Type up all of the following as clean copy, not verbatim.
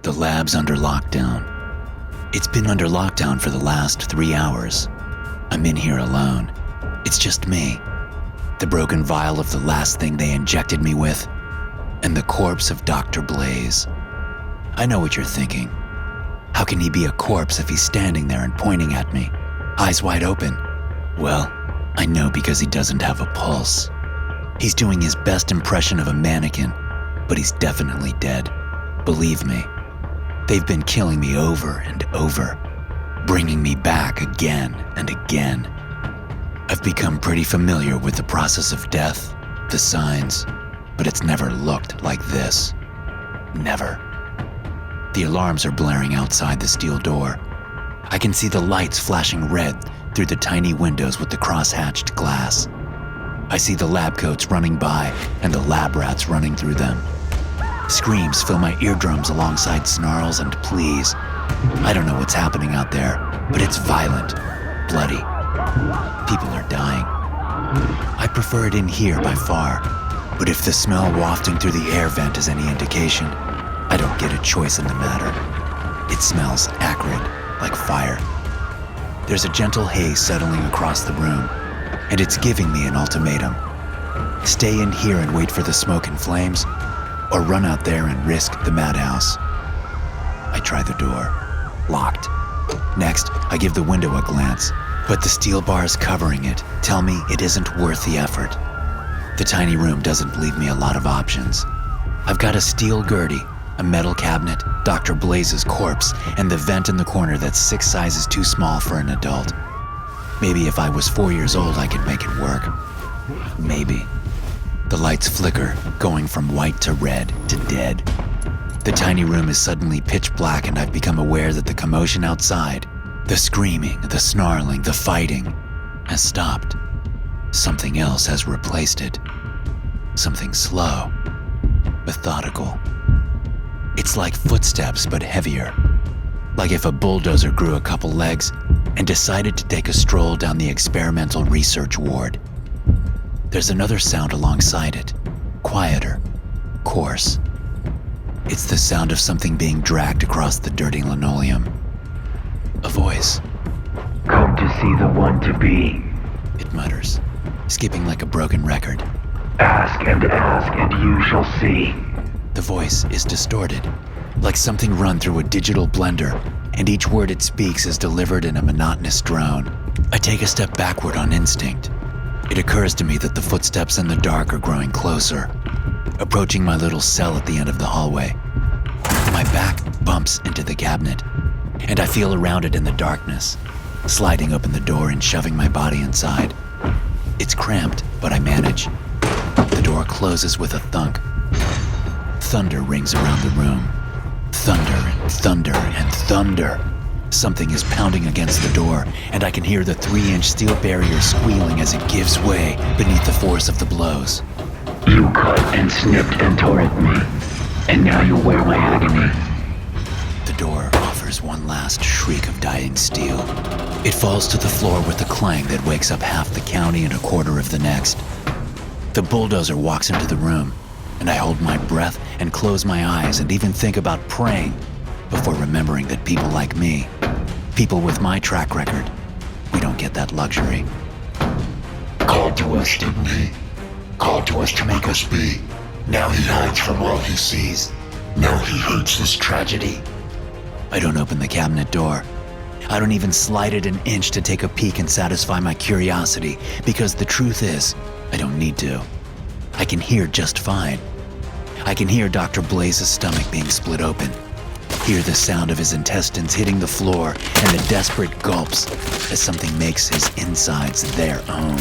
The lab's under lockdown. It's been under lockdown for the last 3 hours. I'm in here alone. It's just me, the broken vial of the last thing they injected me with, and the corpse of Dr. Blaze. I know what you're thinking. How can he be a corpse if he's standing there and pointing at me, eyes wide open? Well, I know because he doesn't have a pulse. He's doing his best impression of a mannequin, but he's definitely dead. Believe me, they've been killing me over and over, bringing me back again and again. I've become pretty familiar with the process of death, the signs, but it's never looked like this. Never. The alarms are blaring outside the steel door. I can see the lights flashing red through the tiny windows with the cross-hatched glass. I see the lab coats running by and the lab rats running through them. Screams fill my eardrums alongside snarls and pleas. I don't know what's happening out there, but it's violent, bloody. People are dying. I prefer it in here by far, but if the smell wafting through the air vent is any indication, I don't get a choice in the matter. It smells acrid, like fire. There's a gentle haze settling across the room, and it's giving me an ultimatum. Stay in here and wait for the smoke and flames, or run out there and risk the madhouse. I try the door. Locked. Next, I give the window a glance, but the steel bars covering it tell me it isn't worth the effort. The tiny room doesn't leave me a lot of options. I've got a steel Gertie, a metal cabinet, Dr. Blaze's corpse, and the vent in the corner that's 6 sizes too small for an adult. Maybe if I was 4 years old, I could make it work. Maybe. The lights flicker, going from white to red to dead. The tiny room is suddenly pitch black, and I've become aware that the commotion outside, the screaming, the snarling, the fighting, has stopped. Something else has replaced it. Something slow, methodical. It's like footsteps, but heavier. Like if a bulldozer grew a couple legs and decided to take a stroll down the experimental research ward. There's another sound alongside it, quieter, coarse. It's the sound of something being dragged across the dirty linoleum. A voice. "Come to see the one to be. It mutters, skipping like a broken record. Ask, and you shall see." The voice is distorted, like something run through a digital blender, and each word it speaks is delivered in a monotonous drone. I take a step backward on instinct. It occurs to me that the footsteps in the dark are growing closer, approaching my little cell at the end of the hallway. My back bumps into the cabinet, and I feel around it in the darkness, sliding open the door and shoving my body inside. It's cramped, but I manage. The door closes with a thunk. Thunder rings around the room. Thunder and thunder and thunder. Something is pounding against the door, and I can hear the 3-inch steel barrier squealing as it gives way beneath the force of the blows. "You cut and snipped and tore at me, and now you wear my agony." The door offers one last shriek of dying steel. It falls to the floor with a clang that wakes up half the county and a quarter of the next. The bulldozer walks into the room, and I hold my breath and close my eyes and even think about praying before remembering that people like me, people with my track record, we don't get that luxury. Called to us, didn't he? Called to us to make us be. Now he hides from all he sees. Now he hates this tragedy. I don't open the cabinet door. I don't even slide it an inch to take a peek and satisfy my curiosity, because the truth is, I don't need to. I can hear just fine. I can hear Dr. Blaze's stomach being split open, hear the sound of his intestines hitting the floor and the desperate gulps as something makes his insides their own.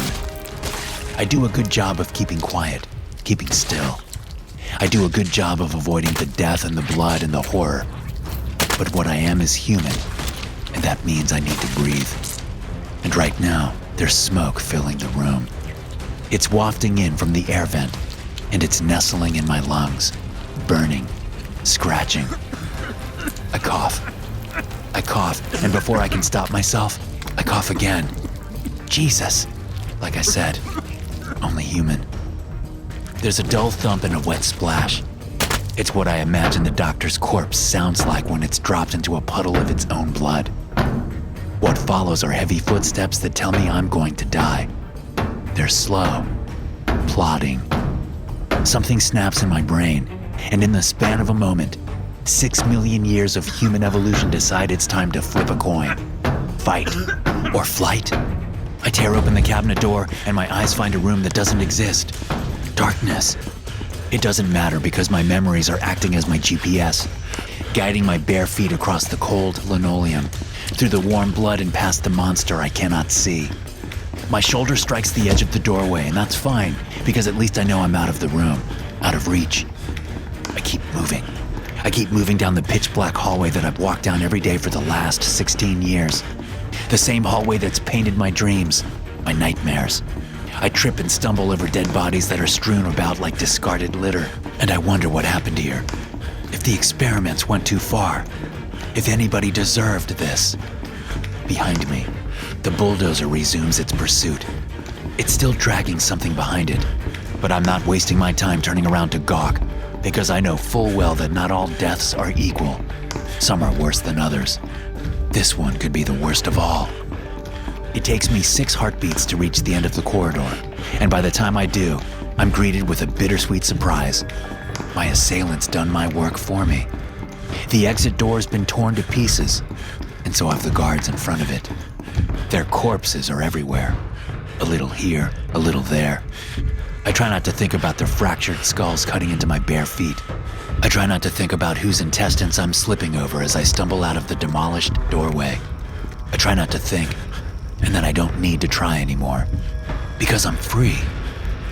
I do a good job of keeping quiet, keeping still. I do a good job of avoiding the death and the blood and the horror. But what I am is human, and that means I need to breathe. And right now, there's smoke filling the room. It's wafting in from the air vent, and it's nestling in my lungs, burning, scratching. I cough, and before I can stop myself, I cough again. Jesus, like I said, only human. There's a dull thump and a wet splash. It's what I imagine the doctor's corpse sounds like when it's dropped into a puddle of its own blood. What follows are heavy footsteps that tell me I'm going to die. They're slow, plodding. Something snaps in my brain, and in the span of a moment, 6 million years of human evolution decide it's time to flip a coin. Fight or flight? I tear open the cabinet door, and my eyes find a room that doesn't exist. Darkness. It doesn't matter because my memories are acting as my GPS, guiding my bare feet across the cold linoleum, through the warm blood and past the monster I cannot see. My shoulder strikes the edge of the doorway, and that's fine, because at least I know I'm out of the room, out of reach. I keep moving. I keep moving down the pitch-black hallway that I've walked down every day for the last 16 years. The same hallway that's painted my dreams, my nightmares. I trip and stumble over dead bodies that are strewn about like discarded litter, and I wonder what happened here. If the experiments went too far. If anybody deserved this. Behind me, the bulldozer resumes its pursuit. It's still dragging something behind it, but I'm not wasting my time turning around to gawk, because I know full well that not all deaths are equal. Some are worse than others. This one could be the worst of all. It takes me 6 heartbeats to reach the end of the corridor, and by the time I do, I'm greeted with a bittersweet surprise. My assailant's done my work for me. The exit door's been torn to pieces, and so have the guards in front of it. Their corpses are everywhere. A little here, a little there. I try not to think about their fractured skulls cutting into my bare feet. I try not to think about whose intestines I'm slipping over as I stumble out of the demolished doorway. I try not to think, and then I don't need to try anymore. Because I'm free.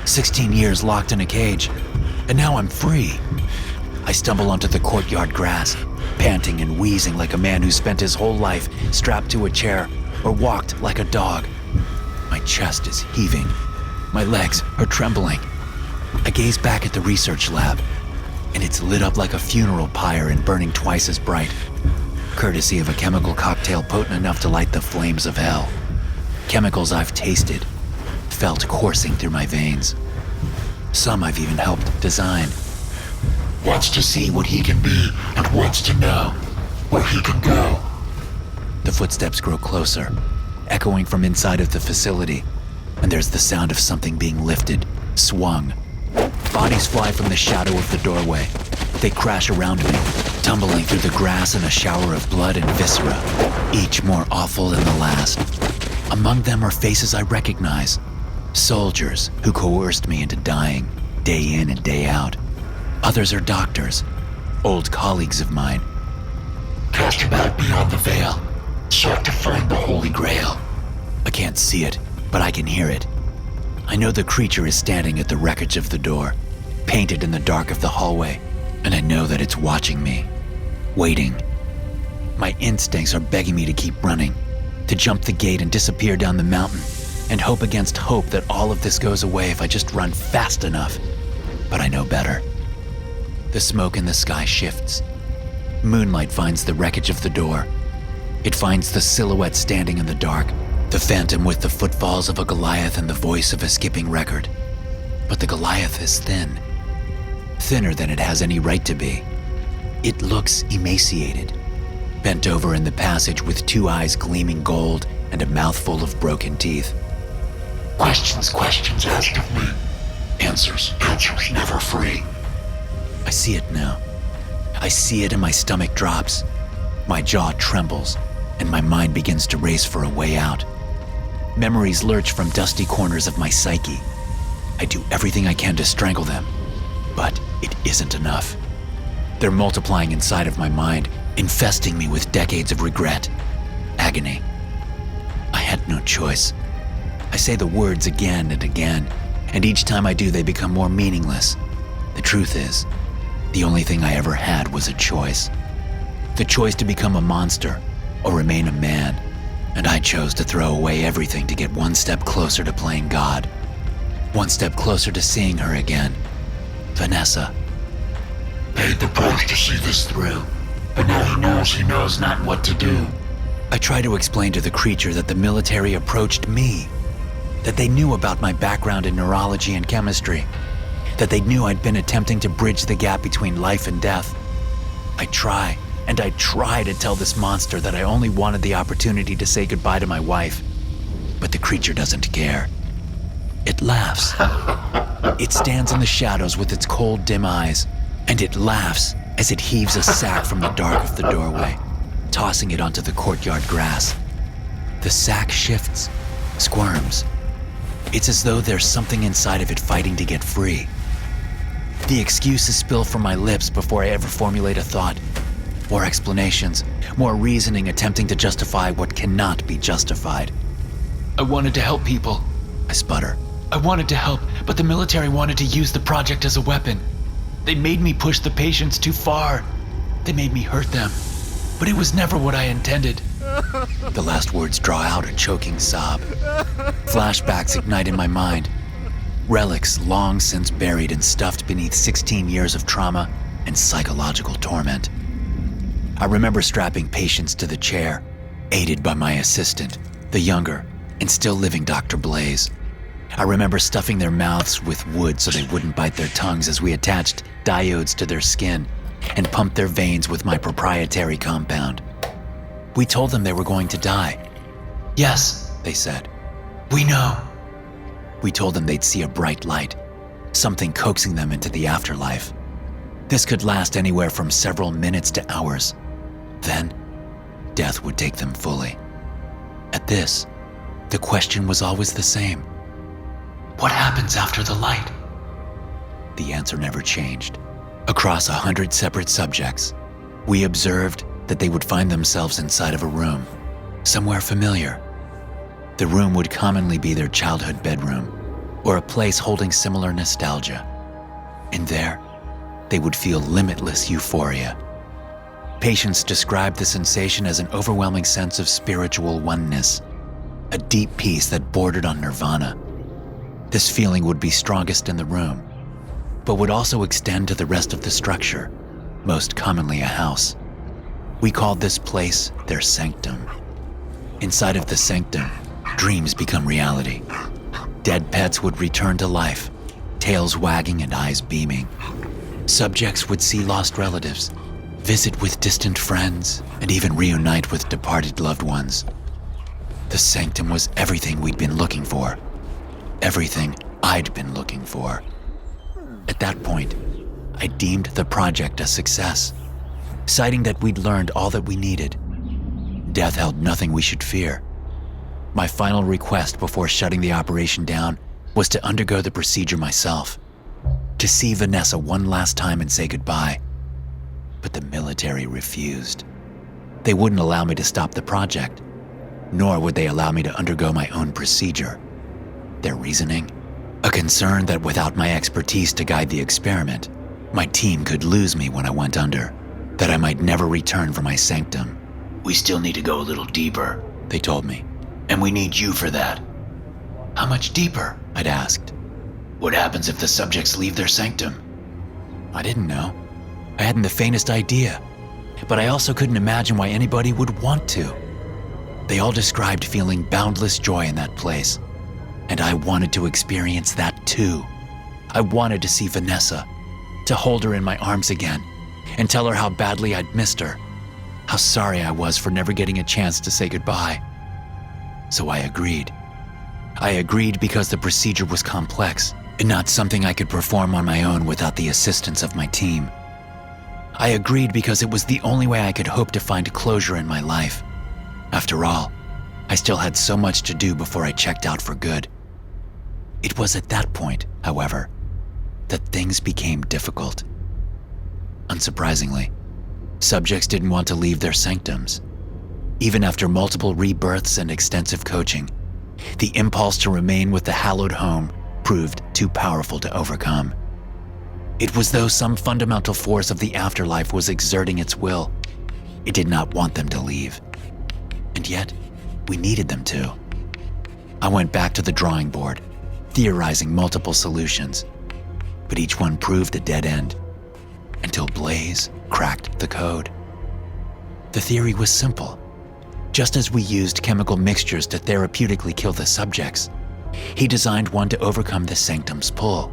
16 years locked in a cage, and now I'm free. I stumble onto the courtyard grass, panting and wheezing like a man who spent his whole life strapped to a chair or walked like a dog. My chest is heaving. My legs are trembling. I gaze back at the research lab, and it's lit up like a funeral pyre and burning twice as bright, courtesy of a chemical cocktail potent enough to light the flames of hell. Chemicals I've tasted, felt coursing through my veins. Some I've even helped design. Wants to see what he can be and wants to know where he can go. The footsteps grow closer, echoing from inside of the facility, and there's the sound of something being lifted, swung. Bodies fly from the shadow of the doorway. They crash around me, tumbling through the grass in a shower of blood and viscera, each more awful than the last. Among them are faces I recognize, soldiers who coerced me into dying, day in and day out. Others are doctors, old colleagues of mine. Cast your back beyond the veil. Sought to find the Holy Grail. I can't see it, but I can hear it. I know the creature is standing at the wreckage of the door, painted in the dark of the hallway, and I know that it's watching me, waiting. My instincts are begging me to keep running, to jump the gate and disappear down the mountain, and hope against hope that all of this goes away if I just run fast enough. But I know better. The smoke in the sky shifts. Moonlight finds the wreckage of the door. It finds the silhouette standing in the dark, the phantom with the footfalls of a Goliath and the voice of a skipping record. But the Goliath is thin. Thinner than it has any right to be. It looks emaciated, bent over in the passage with 2 eyes gleaming gold and a mouthful of broken teeth. Questions asked of me. Answers never free. I see it now. I see it and my stomach drops. My jaw trembles, and my mind begins to race for a way out. Memories lurch from dusty corners of my psyche. I do everything I can to strangle them, but it isn't enough. They're multiplying inside of my mind, infesting me with decades of regret, agony. I had no choice. I say the words again and again, and each time I do they become more meaningless. The truth is, the only thing I ever had was a choice. The choice to become a monster or remain a man, and I chose to throw away everything to get 1 step closer to playing God. 1 step closer to seeing her again. Vanessa. Paid the price to see this through, but now he knows not what to do. I try to explain to the creature that the military approached me, that they knew about my background in neurology and chemistry, that they knew I'd been attempting to bridge the gap between life and death. I try to tell this monster that I only wanted the opportunity to say goodbye to my wife, but the creature doesn't care. It laughs. It stands in the shadows with its cold, dim eyes, and it laughs as it heaves a sack from the dark of the doorway, tossing it onto the courtyard grass. The sack shifts, squirms. It's as though there's something inside of it fighting to get free. The excuses spill from my lips before I ever formulate a thought. More explanations, more reasoning attempting to justify what cannot be justified. I wanted to help people. I sputter. I wanted to help, but the military wanted to use the project as a weapon. They made me push the patients too far. They made me hurt them. But it was never what I intended. The last words draw out a choking sob. Flashbacks ignite in my mind. Relics long since buried and stuffed beneath 16 years of trauma and psychological torment. I remember strapping patients to the chair, aided by my assistant, the younger and still living Dr. Blaze. I remember stuffing their mouths with wood so they wouldn't bite their tongues as we attached diodes to their skin and pumped their veins with my proprietary compound. We told them they were going to die. Yes, They said. we know. We told them they'd see a bright light, something coaxing them into the afterlife. This could last anywhere from several minutes to hours. Then, death would take them fully. At this, the question was always the same. What happens after the light? The answer never changed. Across 100 separate subjects, we observed that they would find themselves inside of a room, somewhere familiar. The room would commonly be their childhood bedroom, or a place holding similar nostalgia. And there, they would feel limitless euphoria. Patients described the sensation as an overwhelming sense of spiritual oneness, a deep peace that bordered on nirvana. This feeling would be strongest in the room, but would also extend to the rest of the structure, most commonly a house. We called this place their sanctum. Inside of the sanctum, dreams become reality. Dead pets would return to life, tails wagging and eyes beaming. Subjects would see lost relatives, visit with distant friends, and even reunite with departed loved ones. The sanctum was everything we'd been looking for. Everything I'd been looking for. At that point, I deemed the project a success, citing that we'd learned all that we needed. Death held nothing we should fear. My final request before shutting the operation down was to undergo the procedure myself, to see Vanessa one last time and say goodbye. But the military refused. They wouldn't allow me to stop the project, nor would they allow me to undergo my own procedure. Their reasoning? A concern that without my expertise to guide the experiment, my team could lose me when I went under, that I might never return for my sanctum. We still need to go a little deeper, They told me. and we need you for that. How much deeper? I'd asked. What happens if the subjects leave their sanctum? I didn't know. I hadn't the faintest idea, but I also couldn't imagine why anybody would want to. They all described feeling boundless joy in that place, and I wanted to experience that too. I wanted to see Vanessa, to hold her in my arms again, and tell her how badly I'd missed her, how sorry I was for never getting a chance to say goodbye. So I agreed. I agreed because the procedure was complex and not something I could perform on my own without the assistance of my team. I agreed because it was the only way I could hope to find closure in my life. After all, I still had so much to do before I checked out for good. It was at that point, however, that things became difficult. Unsurprisingly, subjects didn't want to leave their sanctums. Even after multiple rebirths and extensive coaching, the impulse to remain with the hallowed home proved too powerful to overcome. It was though some fundamental force of the afterlife was exerting its will. It did not want them to leave. And yet, we needed them to. I went back to the drawing board, theorizing multiple solutions, but each one proved a dead end, until Blaze cracked the code. The theory was simple. Just as we used chemical mixtures to therapeutically kill the subjects, he designed one to overcome the sanctum's pull.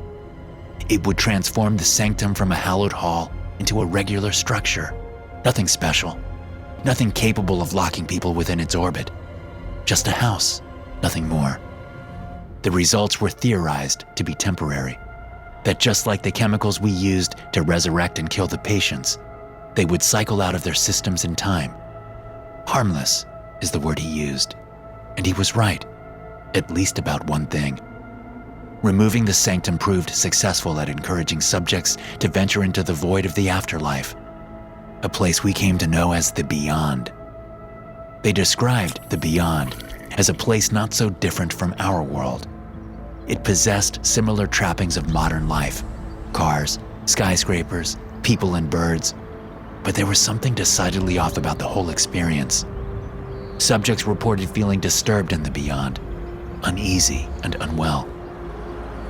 It would transform the sanctum from a hallowed hall into a regular structure. Nothing special. Nothing capable of locking people within its orbit. Just a house, nothing more. The results were theorized to be temporary. That just like the chemicals we used to resurrect and kill the patients, they would cycle out of their systems in time. Harmless is the word he used. And he was right, at least about one thing. Removing the sanctum proved successful at encouraging subjects to venture into the void of the afterlife, a place we came to know as the Beyond. They described the Beyond as a place not so different from our world. It possessed similar trappings of modern life: cars, skyscrapers, people and birds. But there was something decidedly off about the whole experience. Subjects reported feeling disturbed in the Beyond, uneasy and unwell.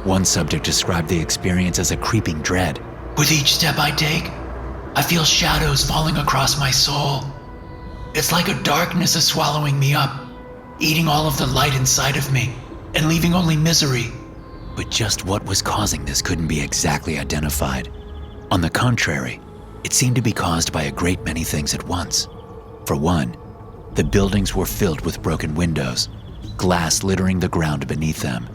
One subject described the experience as a creeping dread. With each step I take, I feel shadows falling across my soul. It's like a darkness is swallowing me up, eating all of the light inside of me, and leaving only misery. But just what was causing this couldn't be exactly identified. On the contrary, it seemed to be caused by a great many things at once. For one, the buildings were filled with broken windows, glass littering the ground beneath them.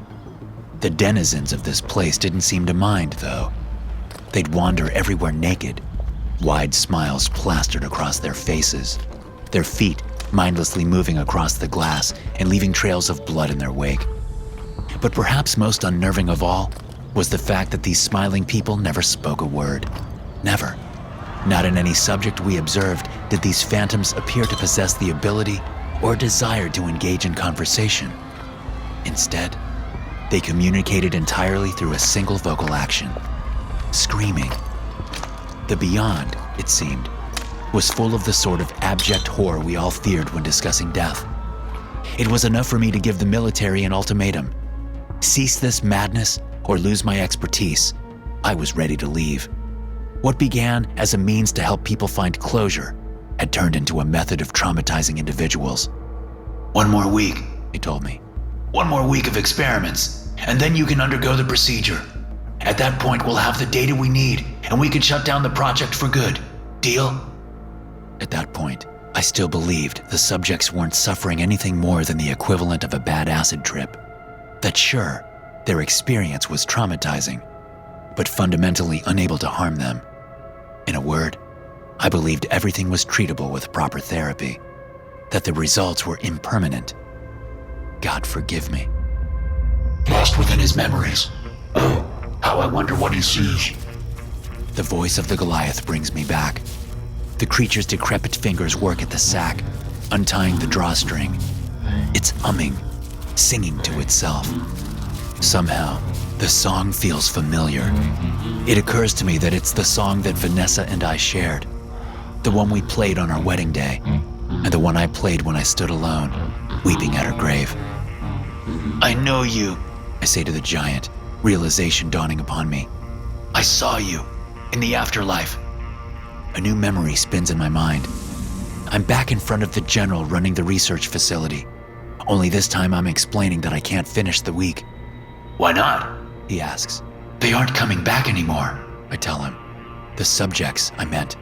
The denizens of this place didn't seem to mind, though. They'd wander everywhere naked, wide smiles plastered across their faces, their feet mindlessly moving across the glass and leaving trails of blood in their wake. But perhaps most unnerving of all was the fact that these smiling people never spoke a word. Never. Not in any subject we observed did these phantoms appear to possess the ability or desire to engage in conversation. Instead, they communicated entirely through a single vocal action: screaming. The Beyond, it seemed, was full of the sort of abject horror we all feared when discussing death. It was enough for me to give the military an ultimatum: cease this madness or lose my expertise. I was ready to leave. What began as a means to help people find closure had turned into a method of traumatizing individuals. One more week, He told me. 1 more week of experiments, and then you can undergo the procedure. At that point, we'll have the data we need, and we can shut down the project for good. Deal? At that point, I still believed the subjects weren't suffering anything more than the equivalent of a bad acid trip. That sure, their experience was traumatizing, but fundamentally unable to harm them. In a word, I believed everything was treatable with proper therapy, that the results were impermanent. God forgive me. Lost within his memories. Oh, how I wonder what he sees. The voice of the Goliath brings me back. The creature's decrepit fingers work at the sack, untying the drawstring. It's humming, singing to itself. Somehow, the song feels familiar. It occurs to me that it's the song that Vanessa and I shared, the one we played on our wedding day, and the one I played when I stood alone, weeping at her grave. I know you, I say to the giant, realization dawning upon me. I saw you in the afterlife. A new memory spins in my mind. I'm back in front of the general running the research facility, only this time I'm explaining that I can't finish the week. Why not? He asks. They aren't coming back anymore. I tell him. The subjects, I meant.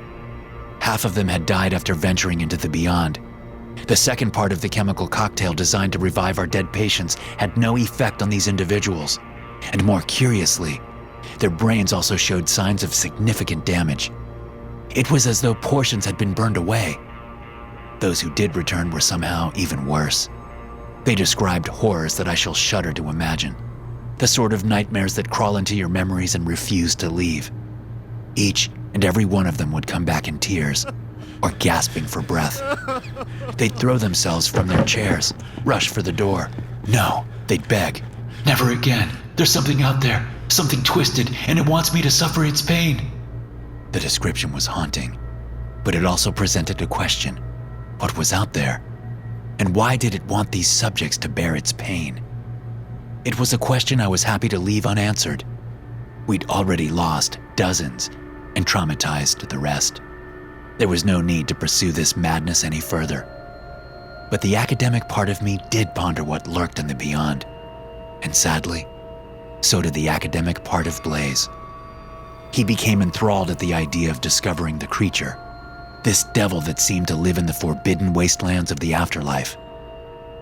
Half of them had died after venturing into the Beyond. The second part of the chemical cocktail designed to revive our dead patients had no effect on these individuals. And more curiously, their brains also showed signs of significant damage. It was as though portions had been burned away. Those who did return were somehow even worse. They described horrors that I shall shudder to imagine. The sort of nightmares that crawl into your memories and refuse to leave. Each and every one of them would come back in tears, or gasping for breath. They'd throw themselves from their chairs, rush for the door. No, they'd beg. Never again. There's something out there, something twisted, and it wants me to suffer its pain. The description was haunting, but it also presented a question. What was out there? And why did it want these subjects to bear its pain? It was a question I was happy to leave unanswered. We'd already lost dozens and traumatized the rest. There was no need to pursue this madness any further. But the academic part of me did ponder what lurked in the Beyond. And sadly, so did the academic part of Blaze. He became enthralled at the idea of discovering the creature, this devil that seemed to live in the forbidden wastelands of the afterlife.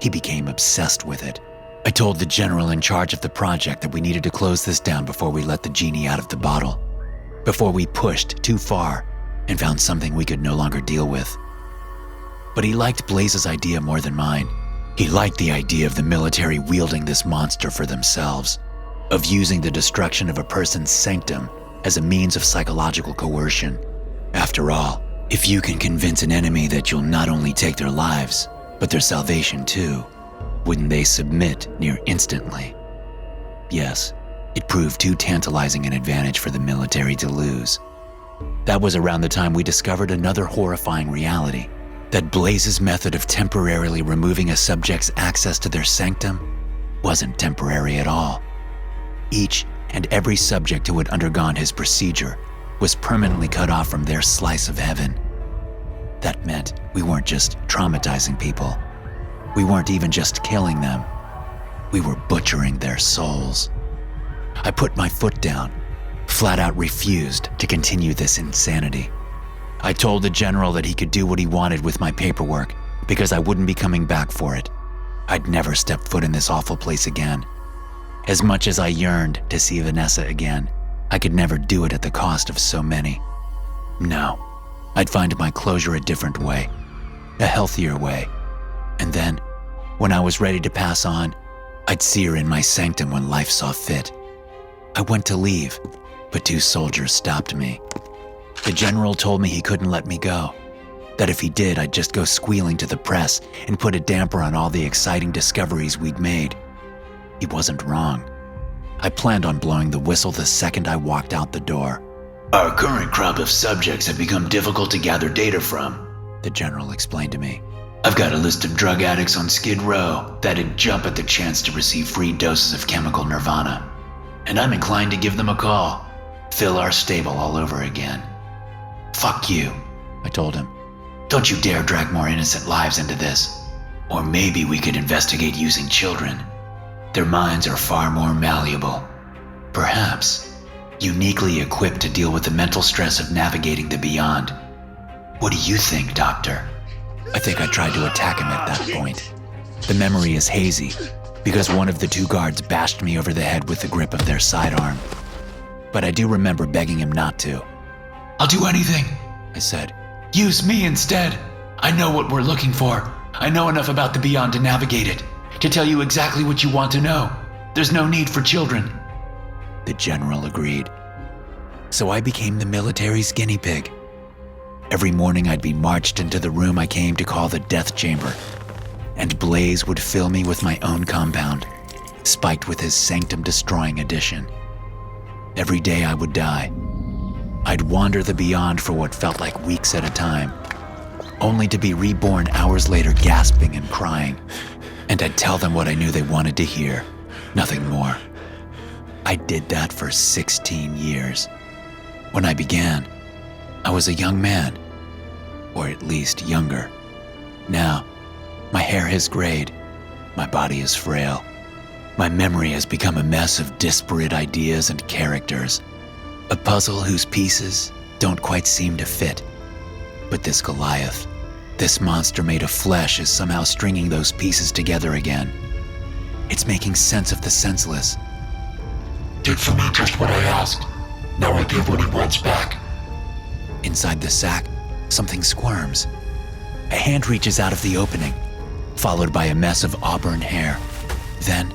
He became obsessed with it. I told the general in charge of the project that we needed to close this down before we let the genie out of the bottle, before we pushed too far and found something we could no longer deal with. But he liked Blaze's idea more than mine. He liked the idea of the military wielding this monster for themselves, of using the destruction of a person's sanctum as a means of psychological coercion. After all, if you can convince an enemy that you'll not only take their lives, but their salvation too, wouldn't they submit near instantly? Yes, it proved too tantalizing an advantage for the military to lose. That was around the time we discovered another horrifying reality, that Blaze's method of temporarily removing a subject's access to their sanctum wasn't temporary at all. Each and every subject who had undergone his procedure was permanently cut off from their slice of heaven. That meant we weren't just traumatizing people. We weren't even just killing them. We were butchering their souls. I put my foot down, flat out refused to continue this insanity. I told the general that he could do what he wanted with my paperwork because I wouldn't be coming back for it. I'd never step foot in this awful place again. As much as I yearned to see Vanessa again, I could never do it at the cost of so many. No, I'd find my closure a different way, a healthier way. And then, when I was ready to pass on, I'd see her in my sanctum when life saw fit. I went to leave, but 2 soldiers stopped me. The general told me he couldn't let me go, that if he did, I'd just go squealing to the press and put a damper on all the exciting discoveries we'd made. He wasn't wrong. I planned on blowing the whistle the second I walked out the door. Our current crop of subjects have become difficult to gather data from, the general explained to me. I've got a list of drug addicts on Skid Row that'd jump at the chance to receive free doses of chemical nirvana. And I'm inclined to give them a call. Fill our stable all over again. Fuck you, I told him. Don't you dare drag more innocent lives into this. Or maybe we could investigate using children. Their minds are far more malleable. Perhaps uniquely equipped to deal with the mental stress of navigating the beyond. What do you think, Doctor? I think I tried to attack him at that point. The memory is hazy, because one of the 2 guards bashed me over the head with the grip of their sidearm. But I do remember begging him not to. I'll do anything, I said. Use me instead. I know what we're looking for. I know enough about the beyond to navigate it, to tell you exactly what you want to know. There's no need for children. The general agreed. So I became the military's guinea pig. Every morning I'd be marched into the room I came to call the death chamber, and Blaze would fill me with my own compound, spiked with his sanctum-destroying addition. Every day I would die. I'd wander the beyond for what felt like weeks at a time, only to be reborn hours later gasping and crying, and I'd tell them what I knew they wanted to hear, nothing more. I did that for 16 years. When I began, I was a young man, or at least younger. Now, my hair has grayed, my body is frail, my memory has become a mess of disparate ideas and characters, a puzzle whose pieces don't quite seem to fit. But this Goliath, this monster made of flesh, is somehow stringing those pieces together again. It's making sense of the senseless. Did for me just what I asked. Now I give what he wants back. Inside the sack, something squirms. A hand reaches out of the opening, followed by a mess of auburn hair. Then,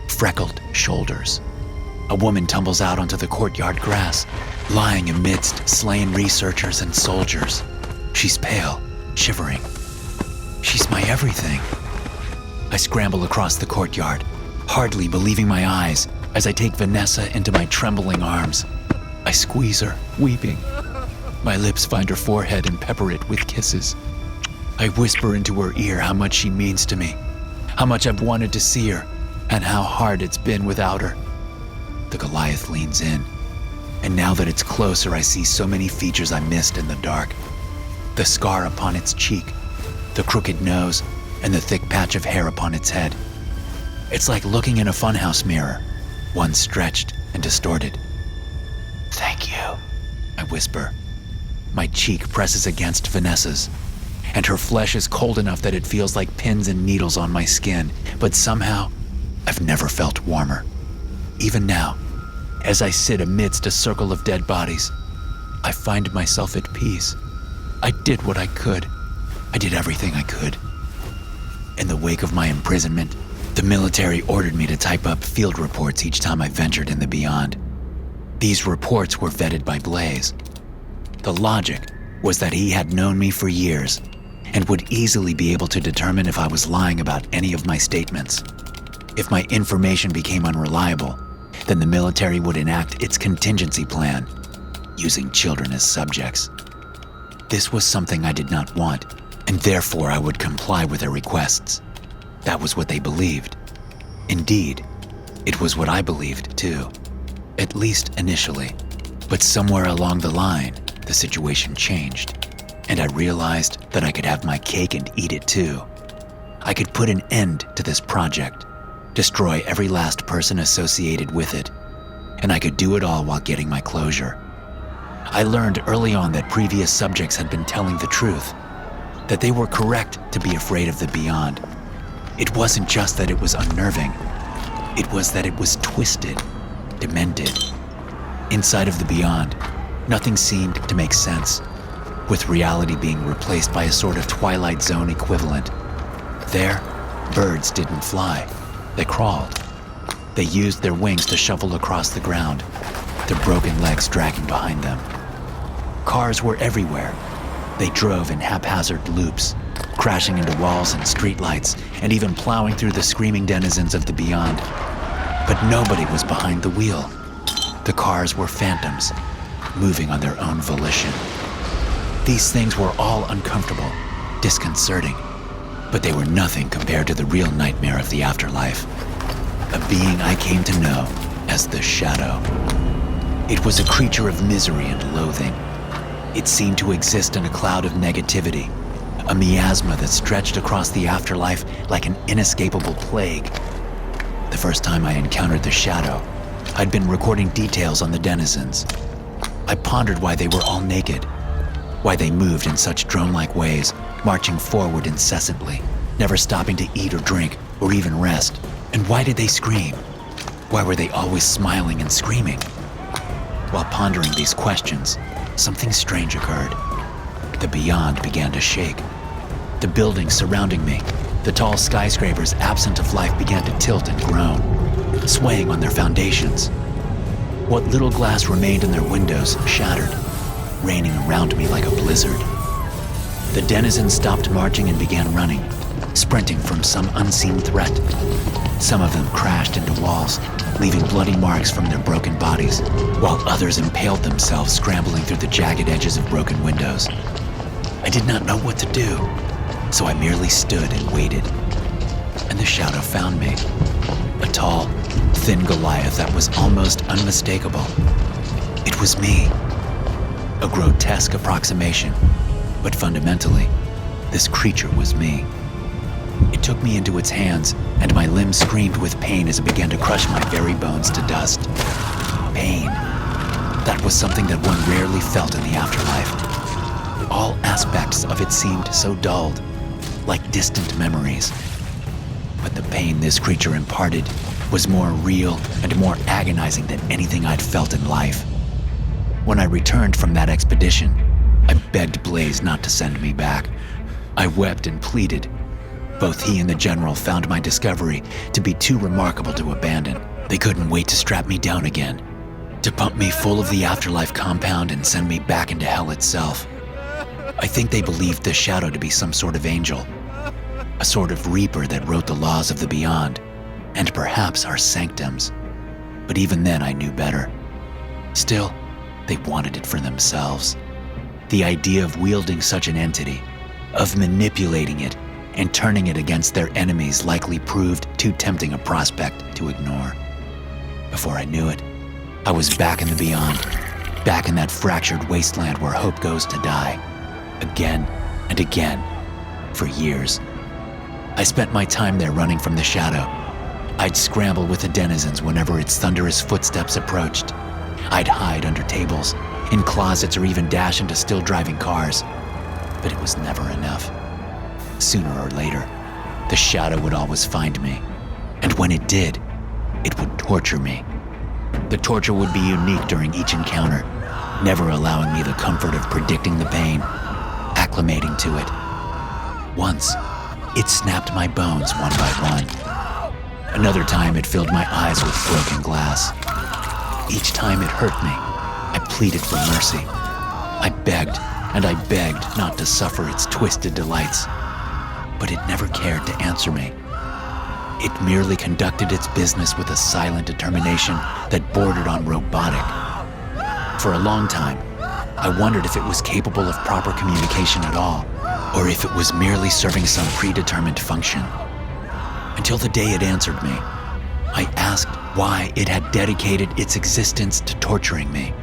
freckled shoulders. A woman tumbles out onto the courtyard grass, lying amidst slain researchers and soldiers. She's pale, shivering. She's my everything. I scramble across the courtyard, hardly believing my eyes as I take Vanessa into my trembling arms. I squeeze her, weeping. My lips find her forehead and pepper it with kisses. I whisper into her ear how much she means to me, how much I've wanted to see her, and how hard it's been without her. The Goliath leans in, and now that it's closer, I see so many features I missed in the dark. The scar upon its cheek, the crooked nose, and the thick patch of hair upon its head. It's like looking in a funhouse mirror, one stretched and distorted. Thank you. I whisper. My cheek presses against Vanessa's, and her flesh is cold enough that it feels like pins and needles on my skin, but somehow, I've never felt warmer. Even now, as I sit amidst a circle of dead bodies, I find myself at peace. I did what I could. I did everything I could. In the wake of my imprisonment, the military ordered me to type up field reports each time I ventured in the beyond. These reports were vetted by Blaze. The logic was that he had known me for years and would easily be able to determine if I was lying about any of my statements. If my information became unreliable, then the military would enact its contingency plan, using children as subjects. This was something I did not want, and therefore I would comply with their requests. That was what they believed. Indeed, it was what I believed too, at least initially. But somewhere along the line, the situation changed, and I realized that I could have my cake and eat it too. I could put an end to this project, destroy every last person associated with it, and I could do it all while getting my closure. I learned early on that previous subjects had been telling the truth, that they were correct to be afraid of the beyond. It wasn't just that it was unnerving, it was that it was twisted, demented. Inside of the beyond, nothing seemed to make sense, with reality being replaced by a sort of Twilight Zone equivalent. There, birds didn't fly, they crawled. They used their wings to shuffle across the ground, their broken legs dragging behind them. Cars were everywhere. They drove in haphazard loops, crashing into walls and streetlights, and even plowing through the screaming denizens of the beyond. But nobody was behind the wheel. The cars were phantoms, moving on their own volition. These things were all uncomfortable, disconcerting, but they were nothing compared to the real nightmare of the afterlife. A being I came to know as the Shadow. It was a creature of misery and loathing. It seemed to exist in a cloud of negativity, a miasma that stretched across the afterlife like an inescapable plague. The first time I encountered the Shadow, I'd been recording details on the denizens. I pondered why they were all naked, why they moved in such drone-like ways, marching forward incessantly, never stopping to eat or drink or even rest. And why did they scream? Why were they always smiling and screaming? While pondering these questions, something strange occurred. The beyond began to shake. The buildings surrounding me, the tall skyscrapers absent of life, began to tilt and groan, swaying on their foundations. What little glass remained in their windows shattered, raining around me like a blizzard. The denizens stopped marching and began running, sprinting from some unseen threat. Some of them crashed into walls, leaving bloody marks from their broken bodies, while others impaled themselves scrambling through the jagged edges of broken windows. I did not know what to do, so I merely stood and waited. And the Shadow found me. A tall, thin Goliath that was almost unmistakable. It was me. A grotesque approximation, but fundamentally, this creature was me. It took me into its hands, and my limbs screamed with pain as it began to crush my very bones to dust. Pain. That was something that one rarely felt in the afterlife. All aspects of it seemed so dulled, like distant memories. But the pain this creature imparted was more real and more agonizing than anything I'd felt in life. When I returned from that expedition, I begged Blaze not to send me back. I wept and pleaded. Both he and the general found my discovery to be too remarkable to abandon. They couldn't wait to strap me down again, to pump me full of the afterlife compound and send me back into hell itself. I think they believed the Shadow to be some sort of angel, a sort of reaper that wrote the laws of the beyond, and perhaps our sanctums. But even then I knew better. Still, they wanted it for themselves. The idea of wielding such an entity, of manipulating it, and turning it against their enemies likely proved too tempting a prospect to ignore. Before I knew it, I was back in the beyond, back in that fractured wasteland where hope goes to die, again and again, for years. I spent my time there running from the Shadow. I'd scramble with the denizens whenever its thunderous footsteps approached. I'd hide under tables, in closets, or even dash into still driving cars. But it was never enough. Sooner or later, the shadow would always find me. And when it did, it would torture me. The torture would be unique during each encounter, never allowing me the comfort of predicting the pain, acclimating to it. Once, it snapped my bones one by one. Another time, it filled my eyes with broken glass. Each time it hurt me, I pleaded for mercy. I begged and I begged not to suffer its twisted delights. But it never cared to answer me. It merely conducted its business with a silent determination that bordered on robotic. For a long time, I wondered if it was capable of proper communication at all, or if it was merely serving some predetermined function. Until the day it answered me, I asked why it had dedicated its existence to torturing me,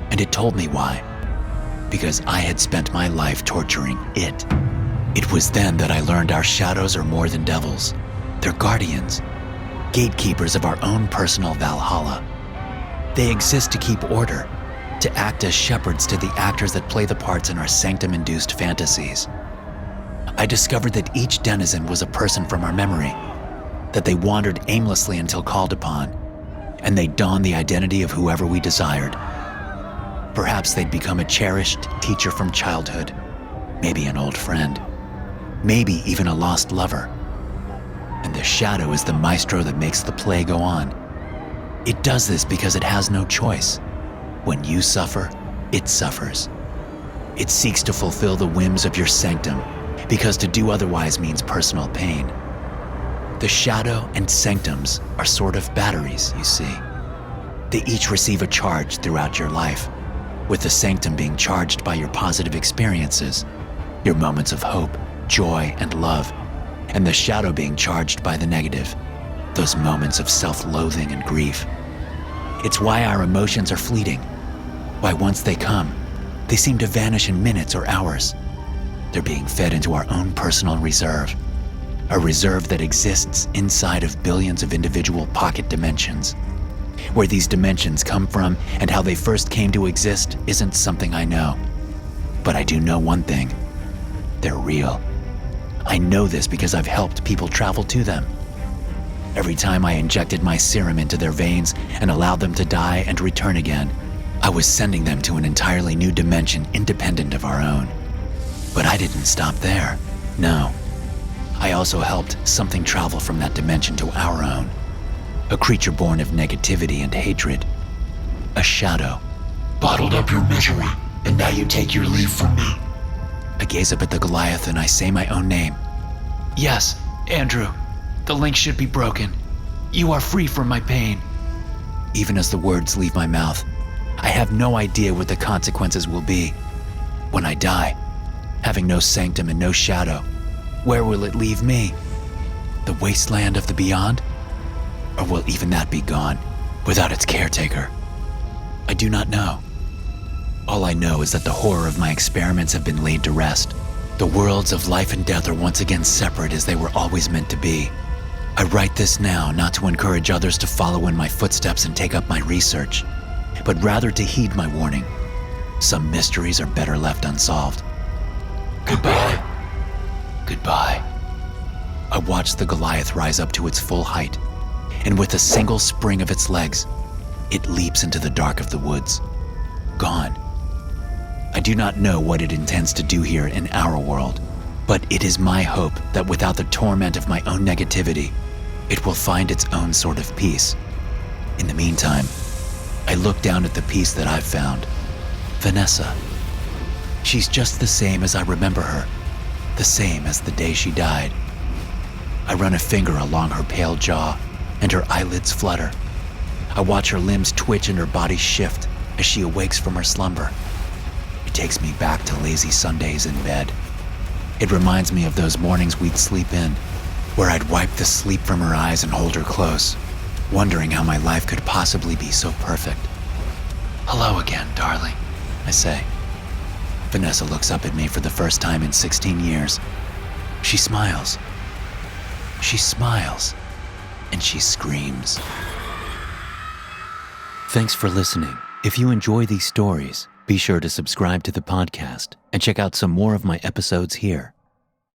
and it told me why. Because I had spent my life torturing it. It was then that I learned our shadows are more than devils. They're guardians, gatekeepers of our own personal Valhalla. They exist to keep order, to act as shepherds to the actors that play the parts in our sanctum-induced fantasies. I discovered that each denizen was a person from our memory, that they wandered aimlessly until called upon, and they donned the identity of whoever we desired. Perhaps they'd become a cherished teacher from childhood, maybe an old friend, maybe even a lost lover. And the shadow is the maestro that makes the play go on. It does this because it has no choice. When you suffer, it suffers. It seeks to fulfill the whims of your sanctum, because to do otherwise means personal pain. The shadow and sanctums are sort of batteries, you see. They each receive a charge throughout your life, with the sanctum being charged by your positive experiences, your moments of hope, joy, and love, and the shadow being charged by the negative, those moments of self-loathing and grief. It's why our emotions are fleeting, why once they come, they seem to vanish in minutes or hours. They're being fed into our own personal reserve, a reserve that exists inside of billions of individual pocket dimensions. Where these dimensions come from and how they first came to exist isn't something I know. But I do know one thing. They're real. I know this because I've helped people travel to them. Every time I injected my serum into their veins and allowed them to die and return again, I was sending them to an entirely new dimension independent of our own. But I didn't stop there. No. I also helped something travel from that dimension to our own. A creature born of negativity and hatred. A shadow. Bottled up your misery, and now you take your leave from me. I gaze up at the Goliath and I say my own name. Yes, Andrew. The link should be broken. You are free from my pain. Even as the words leave my mouth, I have no idea what the consequences will be. When I die, having no sanctum and no shadow, where will it leave me? The wasteland of the beyond? Or will even that be gone, without its caretaker? I do not know. All I know is that the horror of my experiments have been laid to rest. The worlds of life and death are once again separate as they were always meant to be. I write this now not to encourage others to follow in my footsteps and take up my research, but rather to heed my warning. Some mysteries are better left unsolved. Goodbye. Goodbye. I watched the Goliath rise up to its full height, and with a single spring of its legs, it leaps into the dark of the woods. Gone. I do not know what it intends to do here in our world, but it is my hope that without the torment of my own negativity, it will find its own sort of peace. In the meantime, I look down at the piece that I've found. Vanessa. She's just the same as I remember her, the same as the day she died. I run a finger along her pale jaw, and her eyelids flutter. I watch her limbs twitch and her body shift as she awakes from her slumber. It takes me back to lazy Sundays in bed. It reminds me of those mornings we'd sleep in, where I'd wipe the sleep from her eyes and hold her close, wondering how my life could possibly be so perfect. "Hello again, darling," I say. Vanessa looks up at me for the first time in 16 years. She smiles. She smiles. And she screams. Thanks for listening. If you enjoy these stories, be sure to subscribe to the podcast and check out some more of my episodes here.